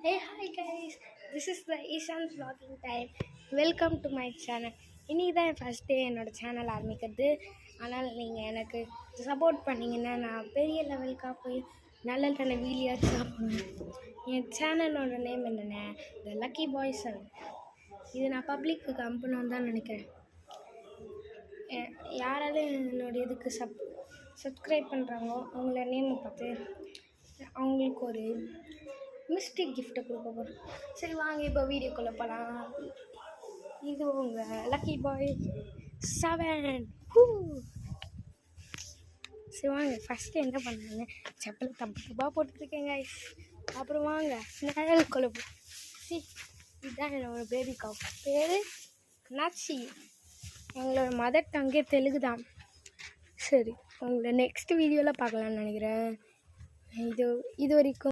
Hey, hi guys, this is the Ishan vlogging time. Welcome to my channel. இன்றைக்கி தான் என் first day என்னோடய channel ஆரம்பிக்கிறது. ஆனால் நீங்கள் எனக்கு சப்போர்ட் பண்ணிங்கன்னா நான் பெரிய லெவலுக்காக போய் நல்ல நல்ல வீடியோஸ் சாப்பிடுவேன். என் சேனலோட நேம் என்னென்ன, த லக்கி பாய் 7. இது நான் பப்ளிக்கு அனுப்பணும்னு தான் நினைக்கிறேன். யாராலும் என்னோட இதுக்கு சப்ஸ்கிரைப் பண்ணுறாங்களோ அவங்கள நேமை பார்த்து அவங்களுக்கு ஒரு மிஸ்டேக் கிஃப்ட்டை கொடுக்க போகிறோம். சரி வாங்க இப்போ வீடியோக்குள்ளே போகலாம். இது உங்கள் லக்கி பாய் 7. சரி வாங்க, ஃபஸ்ட்டு என்ன பண்ணாங்க, செப்பலை தப்பாக போட்டுருக்கேங்க. அப்புறம் வாங்க நேரக்குள்ளே போ. இதுதான் என்னோடய பேபி காவ், பேர் நாச்சி. எங்களோட மதர் டங்கே தெலுங்கு தான். சரி, உங்களை நெக்ஸ்ட் வீடியோவில் பார்க்கலான்னு நினைக்கிறேன். இது வரைக்கும்